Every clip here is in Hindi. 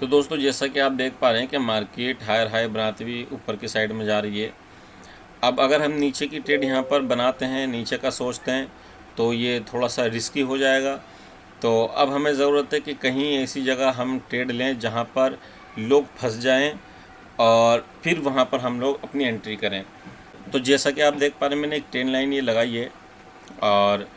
तो दोस्तों जैसा कि आप देख पा रहे हैं कि मार्केट हायर हाई बनाते हुए ऊपर की साइड में जा रही है। अब अगर हम नीचे की ट्रेड यहाँ पर बनाते हैं, नीचे का सोचते हैं, तो ये थोड़ा सा रिस्की हो जाएगा। तो अब हमें ज़रूरत है कि कहीं ऐसी जगह हम ट्रेड लें जहाँ पर लोग फंस जाएं और फिर वहाँ पर हम लोग अपनी एंट्री करें। तो जैसा कि आप देख पा रहे हैं, मैंने एक ट्रेन लाइन ये लगाई है और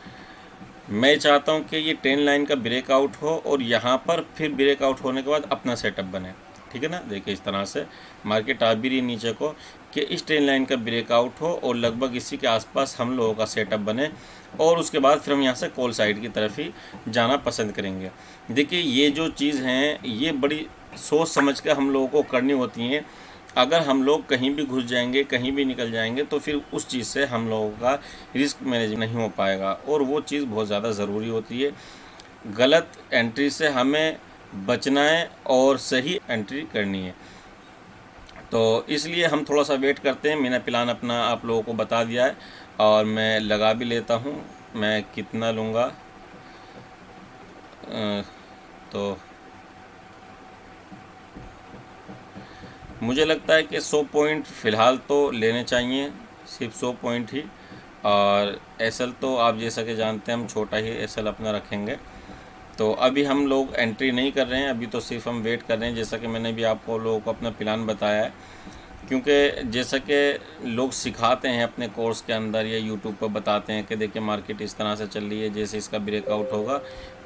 मैं चाहता हूँ कि ये ट्रेन लाइन का ब्रेकआउट हो और यहाँ पर फिर ब्रेकआउट होने के बाद अपना सेटअप बने। ठीक है ना, देखिए इस तरह से मार्केट आ भी रही नीचे को कि इस ट्रेन लाइन का ब्रेकआउट हो और लगभग इसी के आसपास हम लोगों का सेटअप बने और उसके बाद फिर हम यहाँ से कॉल साइड की तरफ ही जाना पसंद करेंगे। देखिए ये जो चीज़ हैं ये बड़ी सोच समझ कर हम लोगों को करनी होती हैं। अगर हम लोग कहीं भी घुस जाएंगे, कहीं भी निकल जाएंगे, तो फिर उस चीज़ से हम लोगों का रिस्क मैनेज नहीं हो पाएगा और वो चीज़ बहुत ज़्यादा ज़रूरी होती है। गलत एंट्री से हमें बचना है और सही एंट्री करनी है। तो इसलिए हम थोड़ा सा वेट करते हैं। मैंने प्लान अपना आप लोगों को बता दिया है और मैं लगा भी लेता हूँ मैं कितना लूँगा। तो मुझे लगता है कि 100 पॉइंट फ़िलहाल तो लेने चाहिए, सिर्फ 100 पॉइंट ही। और एसएल तो आप जैसा कि जानते हैं हम छोटा ही एसएल अपना रखेंगे। तो अभी हम लोग एंट्री नहीं कर रहे हैं, अभी तो सिर्फ हम वेट कर रहे हैं, जैसा कि मैंने भी आपको लोगों को अपना प्लान बताया है। क्योंकि जैसा कि लोग सिखाते हैं अपने कोर्स के अंदर या यूट्यूब पर बताते हैं कि देखिए मार्केट इस तरह से चल रही है, जैसे इसका ब्रेकआउट होगा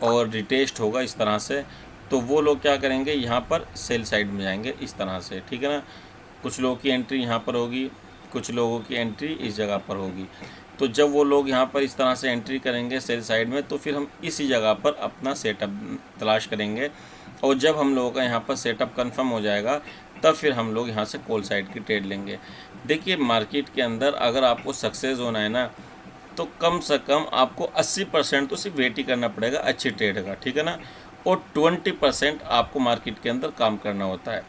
और रिटेस्ट होगा इस तरह से, तो वो लोग क्या करेंगे यहाँ पर सेल साइड में जाएंगे इस तरह से। ठीक है ना, कुछ लोगों की एंट्री यहाँ पर होगी, कुछ लोगों की एंट्री इस जगह पर होगी। तो जब वो लोग यहाँ पर इस तरह से एंट्री करेंगे सेल साइड में, तो फिर हम इसी जगह पर अपना सेटअप तलाश करेंगे और जब हम लोगों का यहाँ पर सेटअप कंफर्म हो जाएगा तब फिर हम लोग यहाँ से कॉल साइड की ट्रेड लेंगे। देखिए मार्केट के अंदर अगर आपको सक्सेस होना है ना, तो कम से कम आपको 80% तो सिर्फ वेट ही करना पड़ेगा अच्छी ट्रेड का। ठीक है ना, और 20% आपको मार्केट के अंदर काम करना होता है।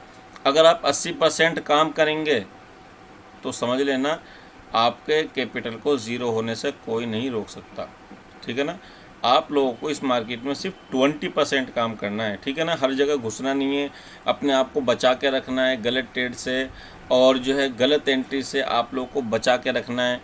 अगर आप 80% काम करेंगे तो समझ लेना आपके कैपिटल को ज़ीरो होने से कोई नहीं रोक सकता। ठीक है ना, आप लोगों को इस मार्केट में सिर्फ 20% काम करना है। ठीक है ना, हर जगह घुसना नहीं है, अपने आप को बचा के रखना है गलत ट्रेड से और जो है गलत एंट्री से आप लोगों को बचा के रखना है।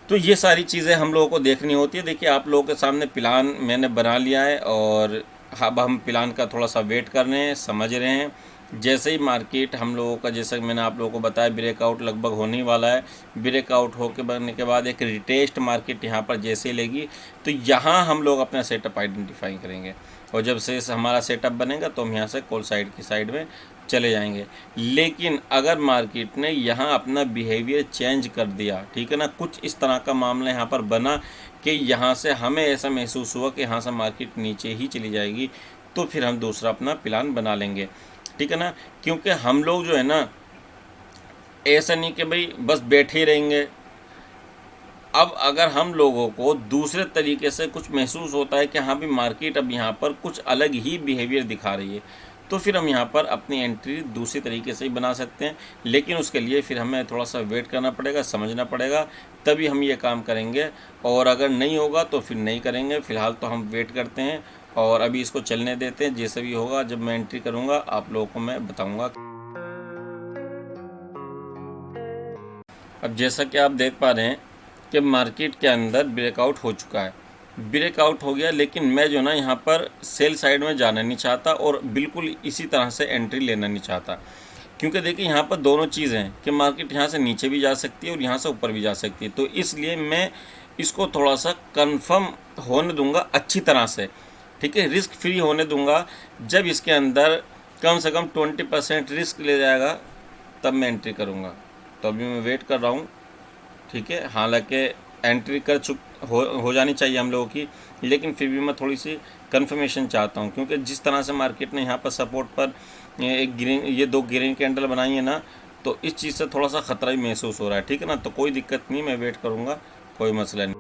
तो ये सारी चीज़ें हम लोगों को देखनी होती है। देखिए आप लोगों के सामने प्लान मैंने बना लिया है और अब हम प्लान का थोड़ा सा वेट कर रहे हैं, समझ रहे हैं। जैसे ही मार्केट हम लोगों का, जैसा मैंने आप लोगों को बताया, ब्रेकआउट लगभग होने ही वाला है। ब्रेकआउट होकर बनने के बाद एक रिटेस्ट मार्केट यहाँ पर जैसे ही लेगी तो यहाँ हम लोग अपना सेटअप आइडेंटिफाई करेंगे और जब से हमारा सेटअप बनेगा तो हम यहाँ से कॉल साइड की साइड में चले जाएंगे। लेकिन अगर मार्केट ने यहाँ अपना बिहेवियर चेंज कर दिया, ठीक है ना, कुछ इस तरह का मामला यहाँ पर बना कि यहाँ से हमें ऐसा महसूस हुआ कि यहाँ से मार्केट नीचे ही चली जाएगी, तो फिर हम दूसरा अपना प्लान बना लेंगे। ठीक है ना, क्योंकि हम लोग जो है ना ऐसा नहीं कि भाई बस बैठे ही रहेंगे। अब अगर हम लोगों को दूसरे तरीके से कुछ महसूस होता है कि हाँ भी मार्केट अब यहाँ पर कुछ अलग ही बिहेवियर दिखा रही है, तो फिर हम यहाँ पर अपनी एंट्री दूसरी तरीके से ही बना सकते हैं। लेकिन उसके लिए फिर हमें थोड़ा सा वेट करना पड़ेगा, समझना पड़ेगा, तभी हम ये काम करेंगे। और अगर नहीं होगा तो फिर नहीं करेंगे। फ़िलहाल तो हम वेट करते हैं और अभी इसको चलने देते हैं। जैसे भी होगा जब मैं एंट्री करूँगा आप लोगों को मैं बताऊँगा। अब जैसा कि आप देख पा रहे हैं कि मार्केट के अंदर ब्रेकआउट हो चुका है, ब्रेकआउट हो गया, लेकिन मैं जो ना यहाँ पर सेल साइड में जाना नहीं चाहता और बिल्कुल इसी तरह से एंट्री लेना नहीं चाहता। क्योंकि देखिए यहाँ पर दोनों चीज़ हैं कि मार्केट यहाँ से नीचे भी जा सकती है और यहाँ से ऊपर भी जा सकती है। तो इसलिए मैं इसको थोड़ा सा कंफर्म होने दूंगा अच्छी तरह से। ठीक है, रिस्क फ्री होने दूंगा। जब इसके अंदर कम से कम 20% रिस्क ले जाएगा तब मैं एंट्री करूँगा। तो अभी मैं वेट कर रहा हूँ। ठीक है, हालांकि एंट्री हो जानी चाहिए हम लोगों की, लेकिन फिर भी मैं थोड़ी सी कंफर्मेशन चाहता हूँ। क्योंकि जिस तरह से मार्केट ने यहाँ पर सपोर्ट पर ये दो ग्रीन कैंडल बनाई है ना, तो इस चीज़ से थोड़ा सा ख़तरा ही महसूस हो रहा है। ठीक है ना, तो कोई दिक्कत नहीं, मैं वेट करूँगा, कोई मसला नहीं।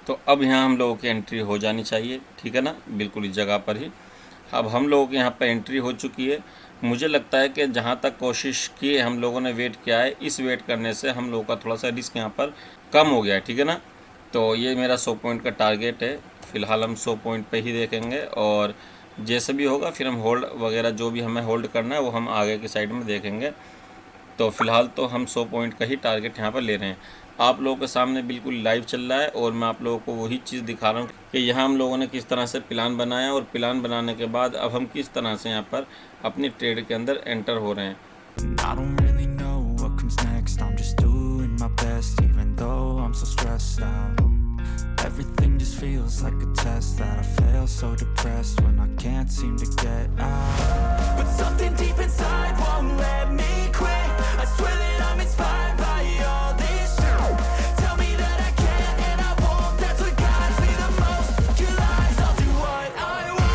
तो अब यहाँ हम लोगों की एंट्री हो जानी चाहिए। ठीक है ना, बिल्कुल इस जगह पर ही अब हम लोगों की यहाँ पर एंट्री हो चुकी है। मुझे लगता है कि जहाँ तक कोशिश की है हम लोगों ने वेट किया है, इस वेट करने से हम लोगों का थोड़ा सा रिस्क यहाँ पर कम हो गया है। ठीक है ना, तो ये मेरा 100 पॉइंट का टारगेट है। फ़िलहाल हम 100 पॉइंट पे ही देखेंगे, और जैसे भी होगा फिर हम होल्ड वगैरह जो भी हमें होल्ड करना है वो हम आगे की साइड में देखेंगे। तो फ़िलहाल तो हम 100 पॉइंट का ही टारगेट यहाँ पर ले रहे हैं। आप लोगों के सामने बिल्कुल लाइव चल रहा है, और मैं आप लोगों को वही चीज़ दिखा रहा हूँ कि यहाँ हम लोगों ने किस तरह से प्लान बनाया, और प्लान बनाने के बाद अब हम किस तरह से यहाँ पर अपनी ट्रेड के अंदर एंटर हो रहे हैं। I don't really know what comes next. I'm just doing my best, even though I'm so stressed out. Everything just feels like a test that I fail, so depressed when I can't seem to get out. But something deep inside won't let me quit. I swear that I'm inspired by all this shit. Tell me that I can and I won't. That's what guides me the most. Your lies, I'll do what I want.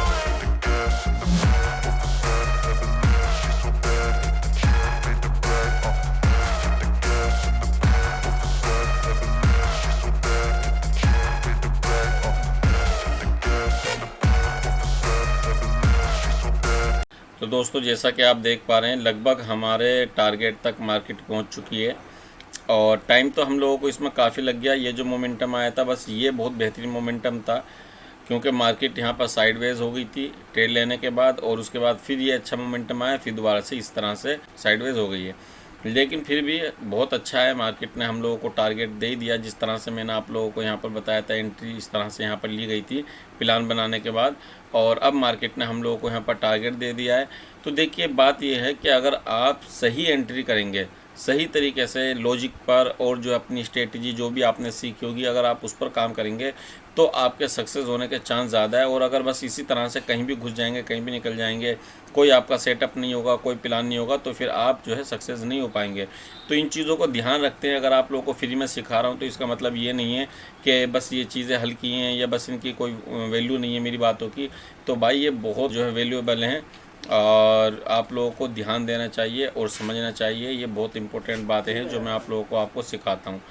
तो दोस्तों, जैसा कि आप देख पा रहे हैं, लगभग हमारे टारगेट तक मार्केट पहुंच चुकी है, और टाइम तो हम लोगों को इसमें काफ़ी लग गया। ये जो मोमेंटम आया था, बस ये बहुत बेहतरीन मोमेंटम था, क्योंकि मार्केट यहाँ पर साइडवेज हो गई थी ट्रेड लेने के बाद, और उसके बाद फिर ये अच्छा मोमेंटम आया, फिर दोबारा से इस तरह से साइडवेज हो गई है। लेकिन फिर भी बहुत अच्छा है, मार्केट ने हम लोगों को टारगेट दे ही दिया। जिस तरह से मैंने आप लोगों को यहाँ पर बताया था, एंट्री इस तरह से यहाँ पर ली गई थी प्लान बनाने के बाद, और अब मार्केट ने हम लोगों को यहाँ पर टारगेट दे दिया है। तो देखिए, बात यह है कि अगर आप सही एंट्री करेंगे, सही तरीके से लॉजिक पर, और जो अपनी स्ट्रेटजी जो भी आपने सीखी होगी, अगर आप उस पर काम करेंगे तो आपके सक्सेस होने के चांस ज़्यादा है। और अगर बस इसी तरह से कहीं भी घुस जाएंगे, कहीं भी निकल जाएंगे, कोई आपका सेटअप नहीं होगा, कोई प्लान नहीं होगा, तो फिर आप जो है सक्सेस नहीं हो पाएंगे। तो इन चीज़ों को ध्यान रखते हैं। अगर आप लोगों को फ्री में सिखा रहा हूँ तो इसका मतलब ये नहीं है कि बस ये चीज़ें हल्की हैं या बस इनकी कोई वैल्यू नहीं है मेरी बातों की। तो भाई, ये बहुत जो है वैल्यूएबल हैं, और आप लोगों को ध्यान देना चाहिए और समझना चाहिए। ये बहुत इंपॉर्टेंट बातें हैं जो मैं आप लोगों को आपको सिखाता हूँ।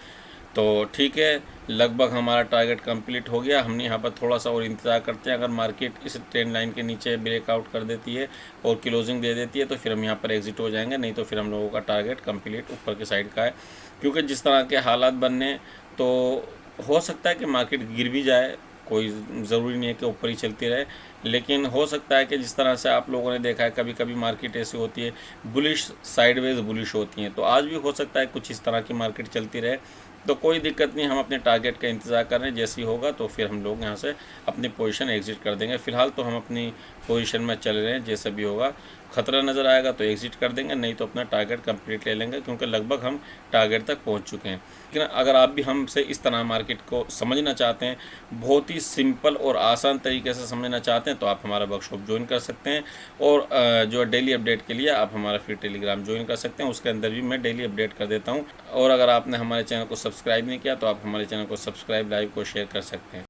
तो ठीक है, लगभग हमारा टारगेट कंप्लीट हो गया। हमने यहाँ पर थोड़ा सा और इंतज़ार करते हैं। अगर मार्केट इस ट्रेंड लाइन के नीचे ब्रेकआउट कर देती है और क्लोजिंग दे देती है तो फिर हम यहाँ पर एग्जिट हो जाएंगे, नहीं तो फिर हम लोगों का टारगेट कंप्लीट ऊपर की साइड का है। क्योंकि जिस तरह के हालात बनने, तो हो सकता है कि मार्केट गिर भी जाए, कोई ज़रूरी नहीं है कि ऊपर ही चलती रहे, लेकिन हो सकता है कि जिस तरह से आप लोगों ने देखा है, कभी कभी मार्केट ऐसी होती है बुलिश, साइडवेज बुलिश होती हैं। तो आज भी हो सकता है कुछ इस तरह की मार्केट चलती रहे, तो कोई दिक्कत नहीं। हम अपने टारगेट का इंतज़ार कर रहे हैं, जैसे ही होगा तो फिर हम लोग यहाँ से अपनी पोजीशन एग्जिट कर देंगे। फ़िलहाल तो हम अपनी पोजीशन में चल रहे हैं, जैसे भी होगा खतरा नज़र आएगा तो एग्जिट कर देंगे, नहीं तो अपना टारगेट कंप्लीट ले लेंगे, क्योंकि लगभग हम टारगेट तक पहुंच चुके हैं। लेकिन अगर आप भी हमसे इस तरह मार्केट को समझना चाहते हैं, बहुत ही सिंपल और आसान तरीके से समझना चाहते हैं, तो आप हमारा वर्कशॉप ज्वाइन कर सकते हैं। और जो डेली अपडेट के लिए आप हमारा फ्री टेलीग्राम ज्वाइन कर सकते हैं, उसके अंदर भी मैं डेली अपडेट कर देता हूँ। और अगर आपने हमारे चैनल को सब्सक्राइब नहीं किया तो आप हमारे चैनल को सब्सक्राइब, लाइक और शेयर कर सकते हैं।